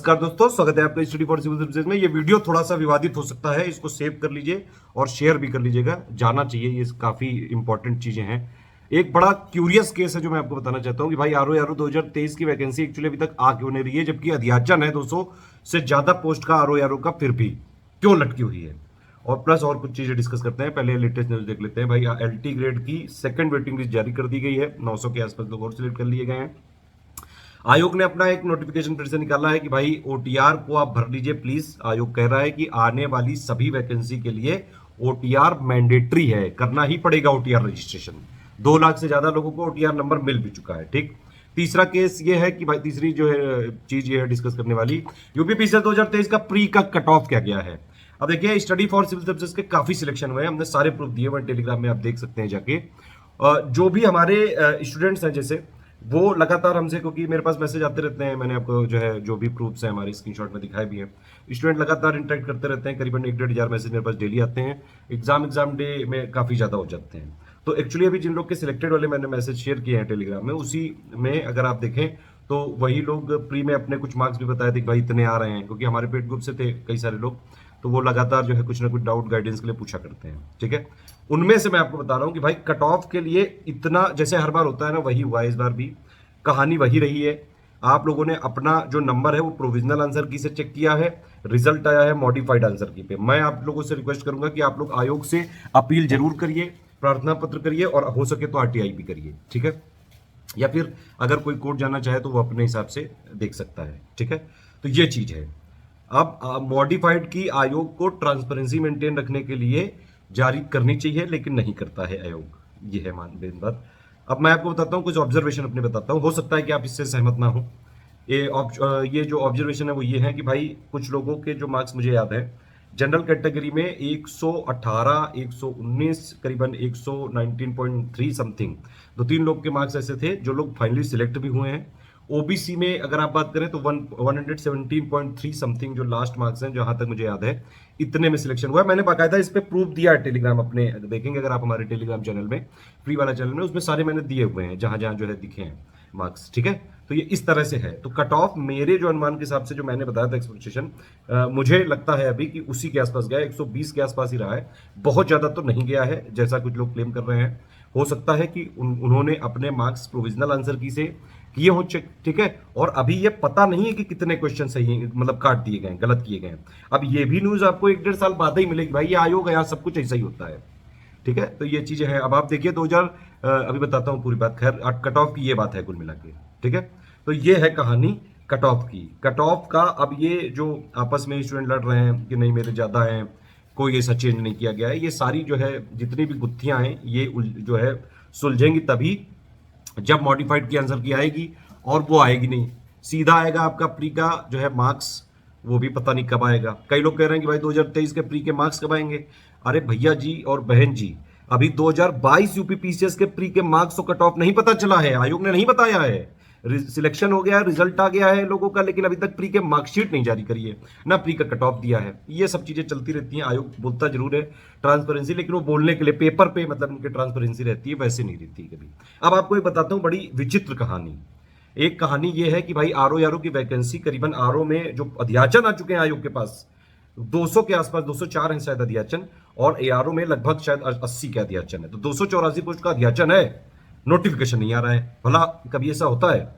नमस्कार दोस्तों, स्वागत है आपका स्टडी फॉर सिविल सर्विसेज में। ये वीडियो थोड़ा सा विवादित हो सकता है, इसको सेव कर लीजिए और शेयर भी कर लीजिएगा। जाना चाहिए, ये काफी इंपॉर्टेंट चीजें हैं। एक बड़ा क्यूरियस केस है जो मैं आपको बताना चाहता हूँ कि भाई आरओ 2023 की वैकेंसी एक्चुअली अभी तक आ क्यों नहीं रही है, जबकि अध्याचन है 200 से ज्यादा पोस्ट का आरओ का, फिर भी क्यों लटकी हुई है। और प्लस और कुछ चीजें डिस्कस करते हैं। पहले लेटेस्ट न्यूज देख लेते हैं। भाई एलटी ग्रेड की सेकंड वेटिंग लिस्ट जारी कर दी गई है, 900 के आसपास लोग और सिलेक्ट कर लिए गए हैं। आयोग ने अपना एक नोटिफिकेशन फिर से निकाला है कि भाई ओटीआर को आप भर लीजिए प्लीज। आयोग कह रहा है कि आने वाली सभी वैकेंसी के लिए ओटीआर मैंडेटरी है, करना ही पड़ेगा ओटीआर रजिस्ट्रेशन। 2 लाख से ज्यादा लोगों को ओटीआर नंबर मिल भी चुका है। ठीक, तीसरा केस ये है कि भाई तीसरी जो है चीज ये है डिस्कस करने वाली, यूपीपीसीएल 2023 का प्री का कट ऑफ क्या गया है। अब देखिए, स्टडी फॉर सिविल सर्विसेज के काफी सिलेक्शन हुए हैं, हमने सारे प्रूफ दिए हुए टेलीग्राम में, आप देख सकते हैं जाके। जो भी हमारे स्टूडेंट्स हैं जैसे, वो लगातार हमसे, क्योंकि मेरे पास मैसेज आते रहते हैं, मैंने आपको जो है जो भी प्रूफ्स हैं हमारे स्क्रीनशॉट में दिखाए भी हैं। स्टूडेंट लगातार इंटरेक्ट करते रहते हैं, करीबन 1-1.5 मैसेज मेरे पास डेली आते हैं। एग्जाम डे में काफ़ी ज़्यादा हो जाते हैं। तो एक्चुअली अभी जिन लोग के सिलेक्टेड वाले मैंने मैसेज शेयर किए हैं टेलीग्राम में, उसी में अगर आप देखें तो वही लोग प्री में अपने कुछ मार्क्स भी बताए थे कि भाई इतने आ रहे हैं, क्योंकि हमारे पेड ग्रुप से थे कई सारे लोग, तो वो लगातार जो है कुछ ना कुछ डाउट गाइडेंस के लिए पूछा करते हैं। ठीक है, उनमें से मैं आपको बता रहा हूँ कि भाई कट ऑफ के लिए इतना, जैसे हर बार होता है ना, वही हुआ है इस बार भी। कहानी वही रही है। आप लोगों ने अपना जो नंबर है वो प्रोविजनल आंसर की से चेक किया है, रिजल्ट आया है मॉडिफाइड आंसर की पे। मैं आप लोगों से रिक्वेस्ट करूंगा कि आप लोग आयोग से अपील जरूर करिए, प्रार्थना पत्र करिए, और हो सके तो आरटीआई भी करिए। ठीक है, या फिर अगर कोई कोर्ट जाना चाहे तो वो अपने हिसाब से देख सकता है। ठीक है, तो ये चीज है। अब मॉडिफाइड की आयोग को ट्रांसपेरेंसी मेंटेन रखने के लिए जारी करनी चाहिए, लेकिन नहीं करता है आयोग। ये है मेन बात। अब मैं आपको बताता हूँ, कुछ ऑब्जर्वेशन अपने बताता हूँ, हो सकता है कि आप इससे सहमत ना हो। ये जो ऑब्जर्वेशन है वो ये है कि भाई कुछ लोगों के जो मार्क्स मुझे याद है, जनरल कैटेगरी में 118, 119, करीबन 119.3 समथिंग, 2-3 लोग के मार्क्स ऐसे थे जो लोग फाइनली सिलेक्ट भी हुए हैं। ओबीसी में अगर आप बात करें तो 117.3 समथिंग जो लास्ट मार्क्स हैं, जहां तक मुझे याद है, इतने में सिलेक्शन हुआ है। मैंने बाकायदा इस पे प्रूफ दिया है टेलीग्राम अपने, देखेंगे अगर आप हमारे टेलीग्राम चैनल में, फ्री वाला चैनल में, उसमें सारे मैंने दिए हुए हैं जहां जहां जो है दिखे हैं मार्क्स। ठीक है, तो ये इस तरह से है। तो कट ऑफ मेरे जो अनुमान के हिसाब से जो मैंने बताया था एक्सपेक्टेशन, मुझे लगता है अभी कि उसी के आसपास गया है, 120 के आसपास ही रहा है। बहुत ज्यादा तो नहीं गया है जैसा कुछ लोग क्लेम कर रहे हैं। हो सकता है कि उन्होंने अपने मार्क्स प्रोविजनल आंसर की से किए हो चेक। ठीक है, और अभी ये पता नहीं है कि कितने क्वेश्चन सही, मतलब काट दिए गए, गलत किए गए। अब ये भी न्यूज आपको 1-1.5 साल बाद ही मिलेगी। भाई ये आयोग है, यहाँ सब कुछ ऐसा ही होता है। ठीक है, तो ये चीजें हैं। अब आप देखिए 2000, अभी बताता हूँ पूरी बात। खैर, कट ऑफ की ये बात है कुल मिला के। ठीक है, तो ये है कहानी कट ऑफ की। कट ऑफ का अब ये जो आपस में स्टूडेंट लड़ रहे हैं कि नहीं मेरे ज्यादा हैं, कोई ऐसा चेंज नहीं किया गया है, ये सारी जो है जितनी भी गुत्थियां हैं ये जो है सुलझेंगी तभी जब मॉडिफाइड की आंसर की आएगी, और वो आएगी नहीं। सीधा आएगा आपका प्री का जो है मार्क्स, वो भी पता नहीं कब आएगा। कई लोग कह रहे हैं कि भाई 2023 के प्री के मार्क्स कब आएंगे। अरे भैया जी और बहन जी, अभी 2022 यूपीपीसीएस के प्री के मार्क्स तो कट ऑफ नहीं पता चला है, आयोग ने नहीं बताया है। सिलेक्शन हो गया है, रिजल्ट आ गया है लोगों का, लेकिन अभी तक प्री के मार्कशीट नहीं जारी करी है, ना प्री का कट ऑफ दिया है। ये सब चीजें चलती रहती हैं। आयोग बोलता जरूर है ट्रांसपेरेंसी, लेकिन वो बोलने के लिए पेपर पे मतलब इनके ट्रांसपेरेंसी रहती है, वैसे नहीं रहती कभी। अब आपको एक बताता हूँ बड़ी विचित्र कहानी। एक कहानी ये है कि भाई आरओ की वैकेंसी, करीबन आरओ में जो अध्याचन आ चुके हैं आयोग के पास 200 के आसपास, 204 है शायद अध्याचन, और एआरओ में लगभग शायद 80 का अध्याचन है। तो 284 पोस्ट का अध्याचन है, नोटिफिकेशन नहीं आ रहा है। भला कभी ऐसा होता है?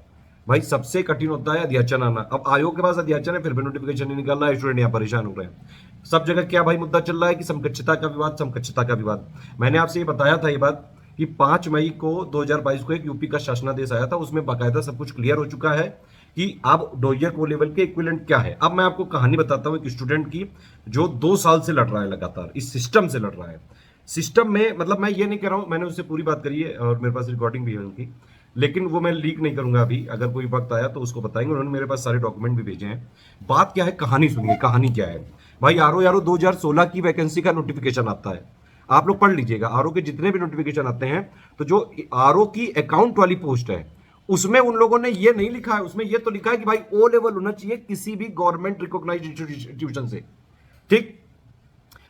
भाई सबसे कठिन होता है अध्याचन आना। अब आयोग के पास अध्याचन है, फिर भी नोटिफिकेशन नहीं निकल रहा है, स्टूडेंट यहाँ परेशान हो रहे हैं। सब जगह क्या भाई मुद्दा चल रहा है कि समकक्षता का विवाद, समकक्षता का विवाद। मैंने आपसे ये बताया था ये बात कि 5 मई को 2022 को एक यूपी का शासनादेश आया था, उसमें बाकायदा सब कुछ क्लियर हो चुका है कि अब डोइयर को लेवल के इक्विवेलेंट क्या है। अब मैं आपको कहानी बताता हूं एक स्टूडेंट की जो 2 साल से लड़ रहा है, लगातार इस सिस्टम से लड़ रहा है। सिस्टम में मतलब मैं ये नहीं कह रहा हूं, मैंने उससे पूरी बात करी है और मेरे पास रिकॉर्डिंग भी है उनकी, लेकिन वो मैं लीक नहीं करूंगा अभी। अगर कोई वक्त आया तो उसको बताएंगे। उन्होंने मेरे पास सारे डॉक्यूमेंट भी भेजे हैं। बात क्या है, कहानी सुनिए। कहानी क्या है भाई, आरओ 2016 की वैकेंसी का नोटिफिकेशन आता है, आप लोग पढ़ लीजिएगा। आरओ के जितने भी नोटिफिकेशन आते हैं, तो जो आरओ की अकाउंट वाली पोस्ट है उसमें उन लोगों ने ये नहीं लिखा है, उसमें ये तो लिखा है कि भाई ओ लेवल होना चाहिए किसी भी गवर्नमेंट रिकॉग्नाइज्ड इंस्टीट्यूशन से। ठीक,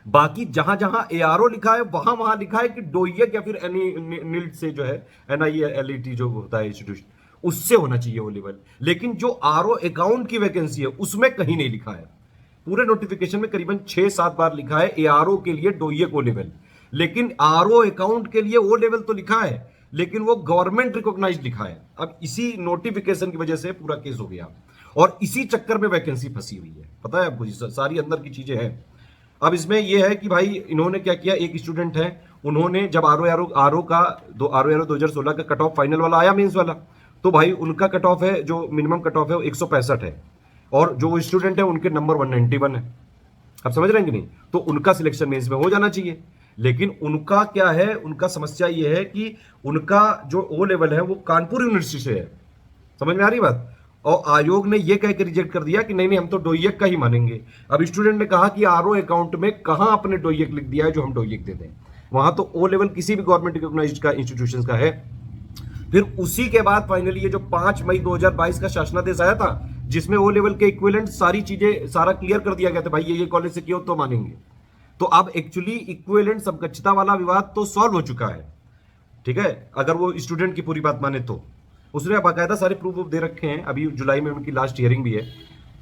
बाकी जहां जहां एआरओ लिखा है वहां वहां लिखा है कि डोइयक या फिर निल्ट से जो है, एनआईएलईटी जो होता है इंस्टीट्यूशन, उससे होना चाहिए वो लेवल। लेकिन जो आरओ अकाउंट की वैकेंसी है उसमें कहीं नहीं लिखा है। पूरे नोटिफिकेशन में करीबन 6-7 बार लिखा है एआरओ के लिए डोइएक ओ लेवल, लेकिन आरओ अकाउंट के लिए ओ लेवल तो लिखा है लेकिन वो गवर्नमेंट रिकॉग्नाइज्ड लिखा है। अब इसी नोटिफिकेशन की वजह से पूरा केस हो गया और इसी चक्कर में वैकेंसी फंसी हुई है। पता है आपको, सारी अंदर की चीजें हैं। अब इसमें यह है कि भाई इन्होंने क्या किया, एक स्टूडेंट है, उन्होंने जब आरओ का 2016 का कट ऑफ फाइनल वाला आया, मेंस वाला, तो भाई उनका कट ऑफ है, जो मिनिमम कट ऑफ है वो 165 है और जो स्टूडेंट है उनके नंबर 191 है। आप समझ रहे हैं कि नहीं? तो उनका सिलेक्शन मेंस में हो जाना चाहिए, लेकिन उनका क्या है, उनका समस्या ये है कि उनका जो ओ लेवल है वो कानपुर यूनिवर्सिटी से है। समझ में आ रही बात? और आयोग ने ये कह के रिजेक्ट कर दिया कि नहीं नहीं हम तो डोइएक का ही मानेंगे। अब स्टूडेंट ने कहा कि आरओ अकाउंट में कहां आपने डोइएक लिख दिया है जो हम डोइएक दे दें? वहां तो ओ लेवल किसी भी गवर्नमेंट रिकॉग्नाइज्ड का इंस्टीट्यूशन का है। फिर उसी के बाद फाइनली ये जो 5 मई 2022 का शासनादेश आया था जिसमें ओ लेवल के इक्विवेलेंट सारी चीजें सारा क्लियर कर दिया गया था, भाई ये कॉलेज से किया तो मानेंगे। तो अब एक्चुअली इक्विवेलेंट समकक्षता वाला विवाद तो सॉल्व हो चुका है, ठीक है, अगर वो स्टूडेंट की पूरी बात माने तो। उसने बाकायदा सारे प्रूफ दे रखे हैं, अभी जुलाई में उनकी लास्ट हियरिंग भी है।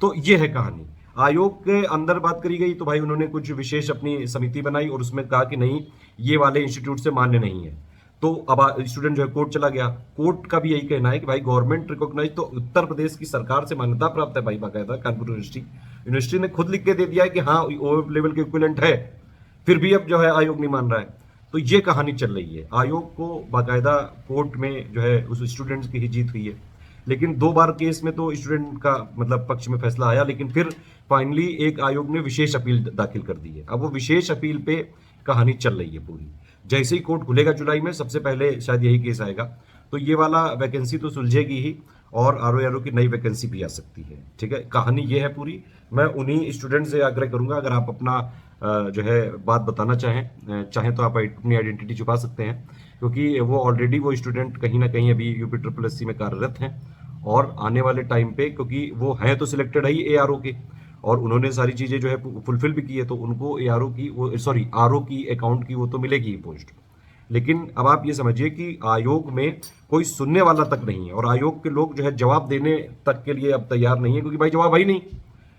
तो ये है कहानी। आयोग के अंदर बात करी गई तो भाई उन्होंने कुछ विशेष अपनी समिति बनाई और उसमें कहा कि नहीं ये वाले इंस्टीट्यूट से मान्य नहीं है। तो अब स्टूडेंट जो है कोर्ट चला गया, कोर्ट का भी यही कहना है कि भाई गवर्नमेंट रिकॉग्नाइज तो उत्तर प्रदेश की सरकार से मान्यता प्राप्त है भाई, बाकायदा कानपुर यूनिवर्सिटी ने खुद लिख के दे दिया है कि हाँ ओ लेवल के इक्विवेलेंट है, फिर भी अब जो है आयोग नहीं मान रहा है। तो ये कहानी चल रही है। आयोग को बाकायदा कोर्ट में जो है उस स्टूडेंट्स की ही जीत हुई है, लेकिन 2 बार केस में तो स्टूडेंट का मतलब पक्ष में फैसला आया, लेकिन फिर फाइनली एक आयोग ने विशेष अपील दाखिल कर दी है। अब वो विशेष अपील पे कहानी चल रही है पूरी। जैसे ही कोर्ट खुलेगा जुलाई में सबसे पहले शायद यही केस आएगा, तो ये वाला वैकेंसी तो सुलझेगी ही और आरओ की नई वैकेंसी भी आ सकती है। ठीक है, कहानी ये है पूरी। मैं उन्हीं स्टूडेंट से आग्रह करूंगा, अगर आप अपना जो है बात बताना चाहें तो आप अपनी आइडेंटिटी छुपा सकते हैं, क्योंकि वो ऑलरेडी वो स्टूडेंट कहीं ना कहीं अभी यूपी SSC में कार्यरत हैं और आने वाले टाइम पे, क्योंकि वो हैं तो सिलेक्टेड है ही एआरओ के और उन्होंने सारी चीजें जो है फुलफिल भी की है, तो उनको एआरओ की वो आरओ की अकाउंट की वो तो मिलेगी ही पोस्ट। लेकिन अब आप ये समझिए कि आयोग में कोई सुनने वाला तक नहीं है और आयोग के लोग जो है जवाब देने तक के लिए अब तैयार नहीं है, क्योंकि भाई जवाब है ही नहीं।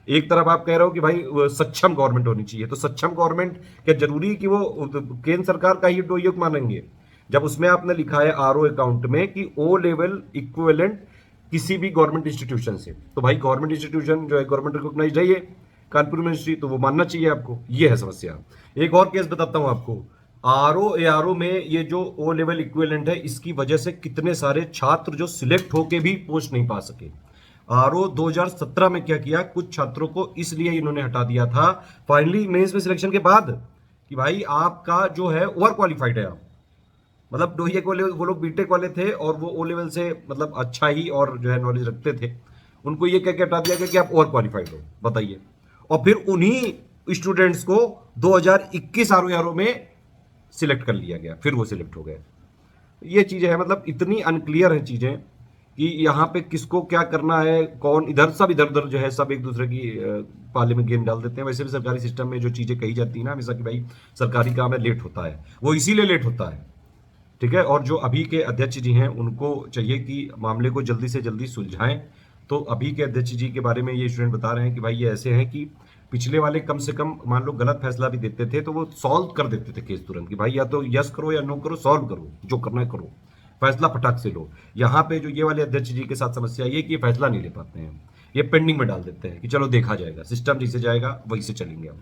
एक तरफ आप कह रहे हो कि भाई सक्षम गवर्नमेंट होनी चाहिए, तो सक्षम गवर्नमेंट क्या जरूरी है कि वो केंद्र सरकार का ही डोइएक मानेंगे? जब उसमें आपने लिखा है आरओ अकाउंट में कि ओ लेवल इक्विवेलेंट किसी भी गवर्नमेंट इंस्टीट्यूशन से, तो भाई गवर्नमेंट इंस्टीट्यूशन जो है गवर्नमेंट रिकॉग्नाइज्ड है ये कानपुर यूनिवर्सिटी, तो वो मानना चाहिए आपको। ये है समस्या। एक और केस बताता हूं आपको, आरओ में ये जो ओ लेवल इक्विवेलेंट है इसकी वजह से कितने सारे छात्र जो सिलेक्ट होके भी पोस्ट नहीं पा सके। आरओ 2017 में क्या किया, कुछ छात्रों को इसलिए इन्होंने हटा दिया था फाइनली मेंस में सिलेक्शन के बाद कि भाई आपका जो है ओवर क्वालिफाइड है आप, मतलब डोइएक वाले वो लोग बीटेक वाले थे और वो ओ लेवल से मतलब अच्छा ही और जो है नॉलेज रखते थे, उनको ये कह के हटा दिया गया कि आप ओवर क्वालिफाइड हो, बताइए। और फिर उन्हीं स्टूडेंट्स को 2021 आरओ में सिलेक्ट कर लिया गया, फिर वो सिलेक्ट हो गए। ये चीजें हैं, मतलब इतनी अनक्लियर है चीजें कि यहाँ पे किसको क्या करना है, कौन इधर उधर जो है सब एक दूसरे की पाले में गेम डाल देते हैं। वैसे भी सरकारी सिस्टम में जो चीजें कही जाती है ना हमेशा कि भाई सरकारी काम है, लेट होता है, वो इसीलिए लेट होता है, ठीक है। और जो अभी के अध्यक्ष जी हैं उनको चाहिए कि मामले को जल्दी से जल्दी सुलझाएं। तो अभी के अध्यक्ष जी के बारे में ये स्टूडेंट बता रहे हैं कि भाई ये ऐसे हैं कि पिछले वाले कम से कम मान लो गलत फैसला भी देते थे तो वो सॉल्व कर देते थे केस तुरंत, कि भाई या तो यस करो या नो करो, सॉल्व करो, जो करना है करो, फैसला फटाक से लो। यहाँ पे जो ये वाले अध्यक्ष जी के साथ समस्या ये कि ये फैसला नहीं ले पाते हैं, ये पेंडिंग में डाल देते हैं कि चलो देखा जाएगा, सिस्टम जिसे जाएगा वही से चलेंगे हम।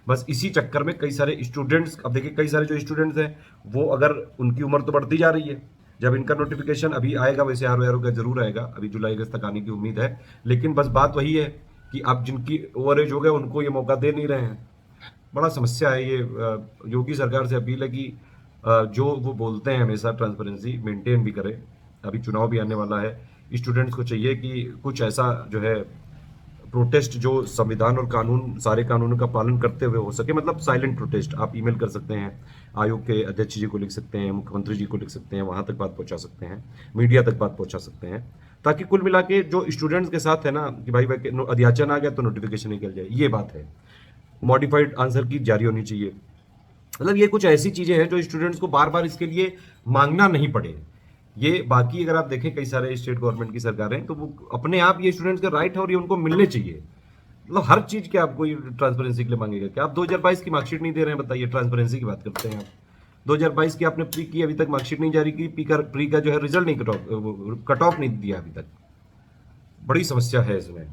बस इसी चक्कर में कई सारे स्टूडेंट्स, अब देखिए कई सारे जो स्टूडेंट्स हैं वो अगर उनकी उम्र तो बढ़ती जा रही है, जब इनका नोटिफिकेशन अभी आएगा, वैसे आरओ का जरूर आएगा, अभी जुलाई अगस्त तक आने की उम्मीद है, लेकिन बस बात वही है कि अब जिनकी ओवर एज हो गए उनको ये मौका दे नहीं रहे हैं। बड़ा समस्या है ये। योगी सरकार से अपील है कि जो वो बोलते हैं हमेशा ट्रांसपेरेंसी मेंटेन भी करें। अभी चुनाव भी आने वाला है, स्टूडेंट्स को चाहिए कि कुछ ऐसा जो है प्रोटेस्ट जो संविधान और कानून, सारे कानूनों का पालन करते हुए हो सके, मतलब साइलेंट प्रोटेस्ट। आप ईमेल कर सकते हैं, आयोग के अध्यक्ष जी को लिख सकते हैं, मुख्यमंत्री जी को लिख सकते हैं, वहां तक बात पहुंचा सकते हैं, मीडिया तक बात पहुंचा सकते हैं, ताकि कुल मिला के जो स्टूडेंट्स के साथ है ना कि भाई अध्याचन आ गया तो नोटिफिकेशन निकल जाए, ये बात है। मॉडिफाइड आंसर की जारी होनी चाहिए। मतलब ये कुछ ऐसी चीजें हैं जो स्टूडेंट्स को बार बार इसके लिए मांगना नहीं पड़े। ये बाकी अगर आप देखें कई सारे स्टेट गवर्नमेंट की सरकारें, तो वो अपने आप ये स्टूडेंट्स का राइट है और ये उनको मिलने चाहिए। मतलब हर चीज के आपको ये ट्रांसपेरेंसी के लिए मांगेगा। क्या आप 2022 की मार्कशीट नहीं दे रहे हैं? बताइए, ट्रांसपेरेंसी की बात करते हैं आप। 2022 की आपने प्री की, अभी तक मार्कशीट नहीं जारी की, प्री का जो है रिजल्ट नहीं कट ऑफ नहीं दिया अभी तक। बड़ी समस्या है इसमें।